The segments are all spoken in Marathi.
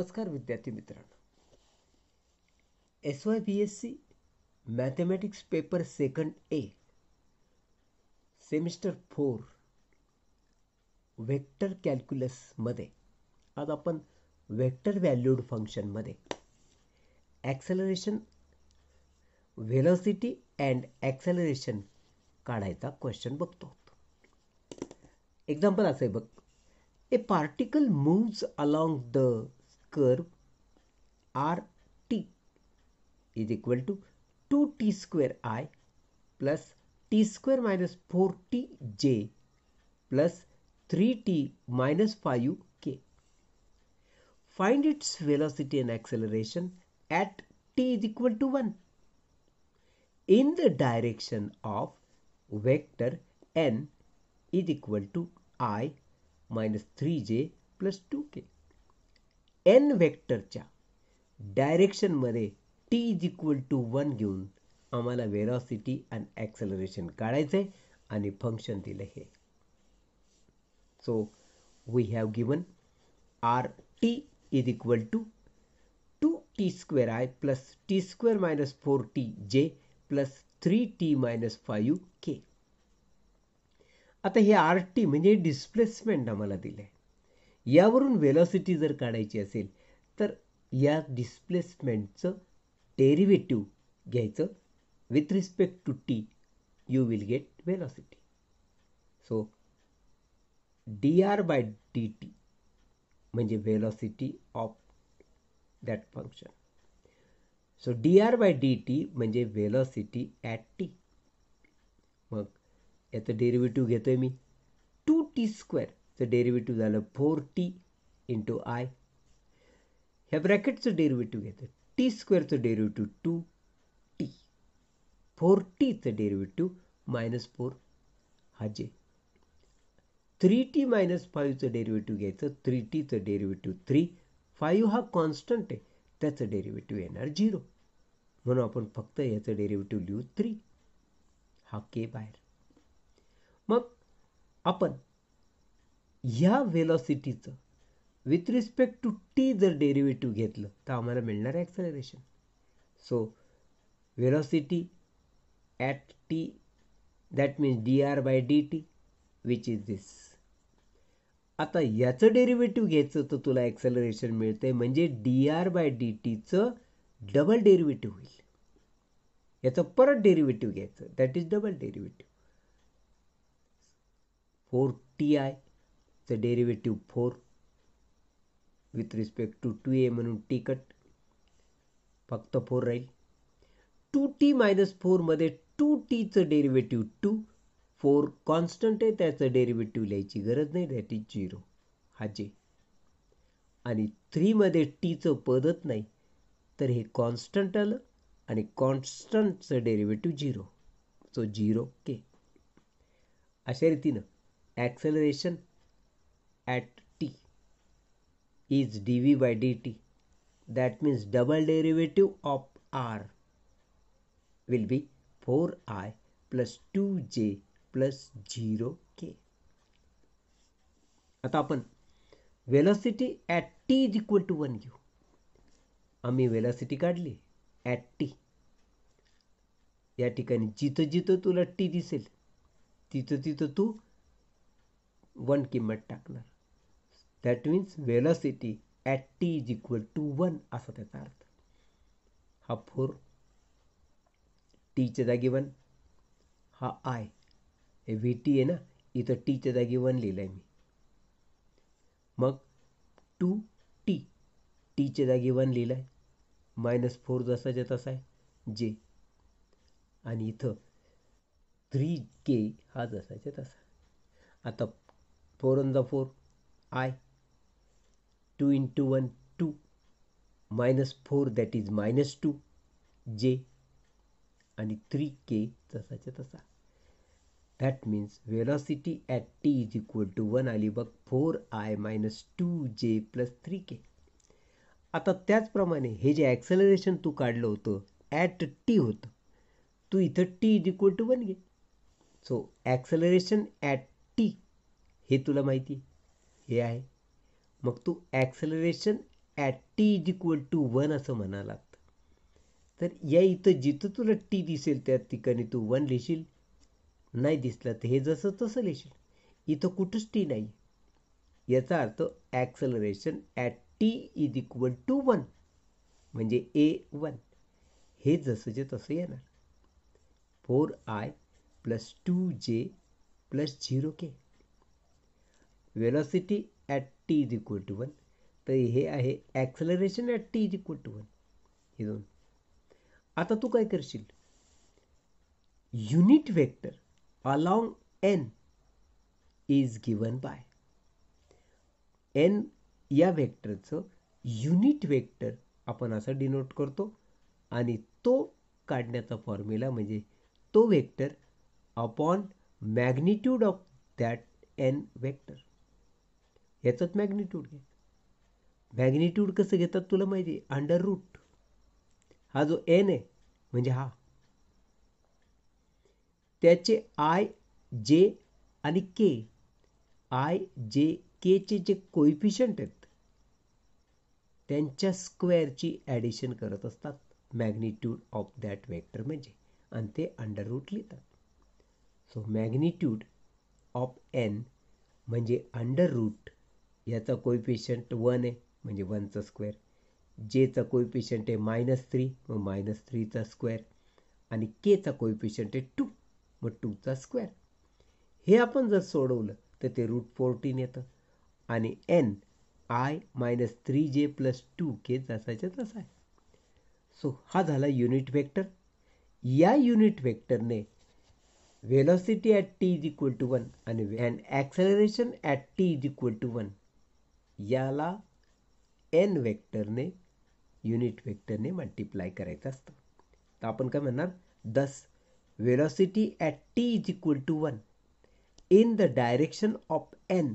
नमस्कार विद्यार्थी मित्रांनो, SYBSC mathematics paper second A semester 4 vector कॅल्क्युलसमध्ये आज आपण वेक्टर व्हॅल्यूड फंक्शनमध्ये ॲक्सेलरेशन, व्हेलॉसिटी अँड ॲक्सेलरेशन काढायचा क्वेश्चन बघतो. एक्झाम्पल असं आहे बघ. A particle moves along the curve RT is equal to 2t square I plus t square minus 4tj plus 3t minus 5k. Find its velocity and acceleration at t is equal to 1 in the direction of vector n is equal to I minus 3j plus 2k. n वेक्टरच्या डायरेक्शनमध्ये t इज इक्वल टू 1 घेऊन आम्हाला वेलॉसिटी आणि ॲक्सेलरेशन काढायचं आहे आणि फंक्शन दिलं हे. So we have given r t is equal to 2t square i plus t square minus 4tj plus 3t minus 5k. आता हे आर टी म्हणजे डिस्प्लेसमेंट आम्हाला दिलं आहे. यावरून वेलॉसिटी जर काढायची असेल तर या डिस्प्लेसमेंटचं डेरिव्हेटिव्ह घ्यायचं with respect to T. You will get velocity. So D R by D T म्हणजे velocity of that function. So D R by D T म्हणजे वेलॉसिटी ॲट टी. मग याचं डेरिव्हेटिव्ह घेतोय मी. 2t स्क्वेअरचं डेरिव्हेटिव्ह झालं 4t इंटू आय. ह्या ब्रॅकेटचं डेरिव्हेटिव्ह घेतोय. टी स्क्वेअरचं डेरिव्हेटिव्ह 2t, 4tचं डेरिव्हेटिव्ह मायनस 4 हा जे. 3t मायनस 5चं डेरिव्हेटिव्ह घ्यायचं. 3tचं डेरिव्हेटिव्ह 3. 5 हा कॉन्स्टंट आहे, त्याचं डेरिव्हेटिव्ह येणार 0. म्हणून आपण फक्त याचं डेरिव्हेटिव्ह लिहू 3. हा के बाहेर. मग आपण ह्या वेलॉसिटीचं विथ रिस्पेक्ट टू टी जर डेरिव्हेटिव्ह घेतलं तर आम्हाला मिळणार acceleration. So velocity at T that means D R by D T which is this. आता याचं डेरिव्हेटिव्ह घ्यायचं तर तुला ॲक्सेलरेशन मिळतंय म्हणजे डी आर बाय डी टीचं डबल डेरिव्हेटिव्ह होईल. याचं परत डेरिव्हेटिव्ह घ्यायचं, that is double derivative. 4ti चं derivative 4 with respect to 2a म्हणून टी कट, फक्त 4 राहील. 2t मायनस 4 मध्ये 2tचं डेरिव्हेटिव्ह 2. 4 कॉन्स्टंट आहे, त्याचं डेरिव्हेटिव्ह लिहायची गरज नाही, दॅट इज 0 हा जे. आणि 3 मध्ये टीचं पदच नाही तर हे कॉन्स्टंट आलं आणि कॉन्स्टंटचं डेरिव्हेटिव्ह 0. So 0k. अशा रीतीनं acceleration at t is dv by dt. That means double derivative of r will be 4i plus 2j plus 0k. आता आपण velocity at t is equal to 1 घेऊ. आम्ही वेलॉसिटी काढली ॲट टी. या ठिकाणी जिथं जिथं तुला टी दिसेल तिथं तिथं तू 1 किंमत टाकणार. That means velocity at T is equal to 1 असा त्याचा अर्थ. हा 4 टीच्या जागी 1, हा आय हे व्ही टी आहे ना, इथं टीच्या जागी 1 लिहिलं आहे मी. मग 2t टीच्या जागी 1 लिहिलं आहे, मायनस 4 जसाच्या तसा आहे जे. आणि इथं 3k हा जसाच्या तसा. आता 4 on the 4 I, 2 into 1 2, minus 4 that is minus 2 j आणि 3k जसाच्या तसा. That means velocity at T is equal to 1 आली बघ, 4i minus 2j plus 3k. आता त्याचप्रमाणे हे जे ॲक्सेलरेशन तू काढलं होतं ॲट टी होतं, तू इथं टी इज इक्वल टू 1 घे. सो ॲक्सेलरेशन ॲट टी हे तुला माहिती हे आहे. मग तू acceleration at T is equal to 1 असं म्हणालात, तर या इथं जिथं तुला टी दिसेल त्या ठिकाणी तू 1 लिहिशील, नाही दिसलं तर हे जसं तसं लिहिशील. इथं कुठंच टी नाही. याचा अर्थ acceleration at T is equal to 1 म्हणजे A1. हे जसंचे तसं येणार. 4i plus 2j plus 0k. Velocity at T is equal to 1. तर हे आहे acceleration at T is equal to 1. हे दोन. आता तू काय करशील, unit vector along n is given by n या वेक्टरचं युनिट वेक्टर आपण असं डिनोट करतो आणि तो काढण्याचा फॉर्म्युला म्हणजे तो vector upon magnitude of that n vector. याचंच मॅग्निट्यूड घे. मॅग्निट्यूड कसं घेतात तुला माहिती आहे, अंडर रूट. हा जो n आहे म्हणजे हा, त्याचे i, j आणि k, i, j, k चे जे कोइफिशियंट आहेत त्यांच्या स्क्वेअरची ॲडिशन करत असतात मॅग्निट्यूड ऑफ दॅट वेक्टर म्हणजे, आणि ते अंडर रूट लिहितात. सो मॅग्निट्यूड ऑफ n म्हणजे अंडर रूट, याचा कोइफिशियंट 1 आहे म्हणजे 1चा स्क्वेअर, जेचा कोइफिशियंट आहे -3 मग -3चा स्क्वेअर, आणि केचा कोइफिशियंट आहे 2 मग 2चा स्क्वेअर. हे आपण जर सोडवलं तर ते √14 येतं, आणि n i -3j plus 2k जसाच्या तसा आहे. सो हा झाला युनिट वेक्टर. या युनिट वेक्टरने velocity at T is equal to 1 आणि acceleration at T is equal to 1 याला n वेक्टरने, युनिट वेक्टरने मल्टिप्लाय करायचं असतं. तर आपण काय म्हणणार, thus velocity at T is equal to 1 in the direction of n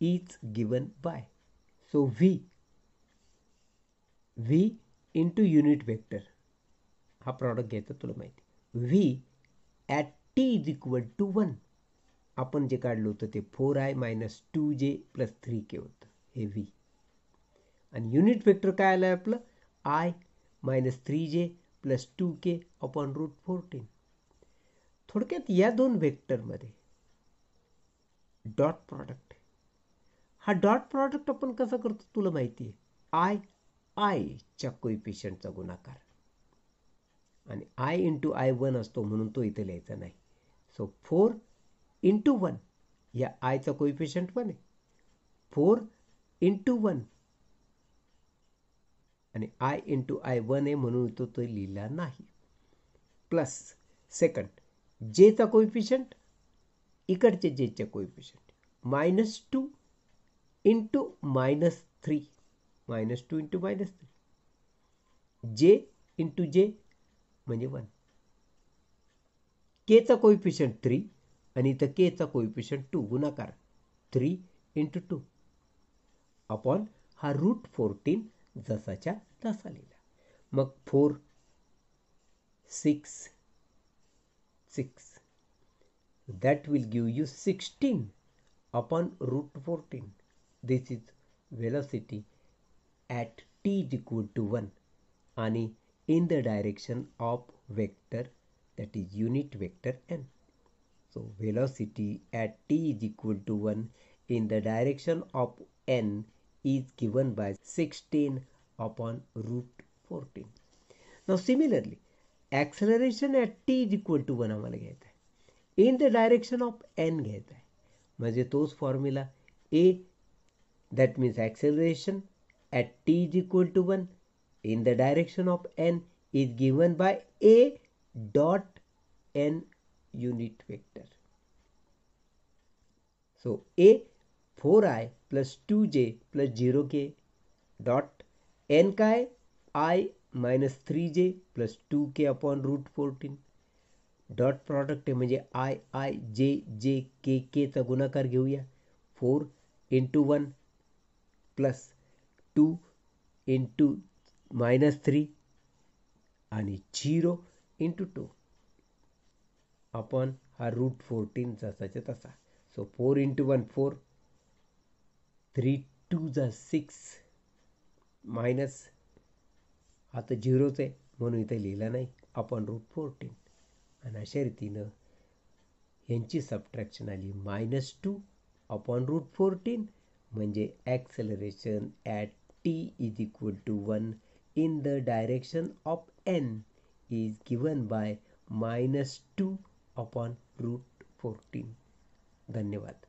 is given by, so v into unit vector, हा प्रॉडक्ट घ्यायचा तुला माहिती, v at t is equal to 1 आपण जे काढलं होतं ते 4i minus 2j plus 3k होतं, हे v. आणि युनिट वेक्टर काय आलं आपलं, i minus 3j plus 2k upon √14. थोडक्यात या दोन वेक्टरमध्ये डॉट प्रॉडक्ट. हा डॉट प्रॉडक्ट आपण कसा करतो तुला माहिती आहे, आय आयच्या कोइफिशियंटचा गुणाकार, आणि आय इंटू आय 1 असतो म्हणून तो इथे लिहायचा नाही. सो 4 इंटू 1, या आयचा कोइफिशियंट 1 आहे, 4 इंटू 1 आणि आय इंटू आय 1 आहे म्हणून तो लिहिला नाही. प्लस सेकंड जेचा कोइफिशियंट, इकडचे जेच्या coefficient -2 into -3, -2 into -3, J into जे म्हणजे 1, केचा कोइफिशियंट 3 आणि इथं केचा कोइफिशियंट 2, गुणाकार 3 इंटू 2 अपॉन हा √14 जसाच्या तसा लिहिला. मग 4 6 6, that will give you 16 upon √14. This is velocity at t is equal to 1 आणि in the direction of vector, that is unit vector n. So velocity at t is equal to 1 in the direction of n is given by 16 upon √14. Now similarly, acceleration at t is equal to 1 आम्हाला घ्यायचं आहे, in the direction of n घ्यायचा आहे, म्हणजे तोच formula a, that means acceleration at t is equal to 1 in the direction of n is given by a dot n unit vector. So a 4i plus 2j plus 0k dot n काय, i -3j plus 2k upon √14. Dot product आहे म्हणजे आय आय जे जे के केचा गुणाकार घेऊया, 4 इंटू 1 प्लस 2 इंटू -3 आणि 0 इंटू 2 अपॉन हा √14 जसाच्या तसा. सो 4 इंटू 1 4, 3 2 6, मायनस आता झिरोच आहे म्हणून इथे लिहिलं नाही अपॉन √14 आणि अशा रीतीनं यांची सबट्रॅक्शन आली -2 अपॉन √14 म्हणजे acceleration at t is equal to 1 in the direction of n is given by -2 upon √14. धन्यवाद.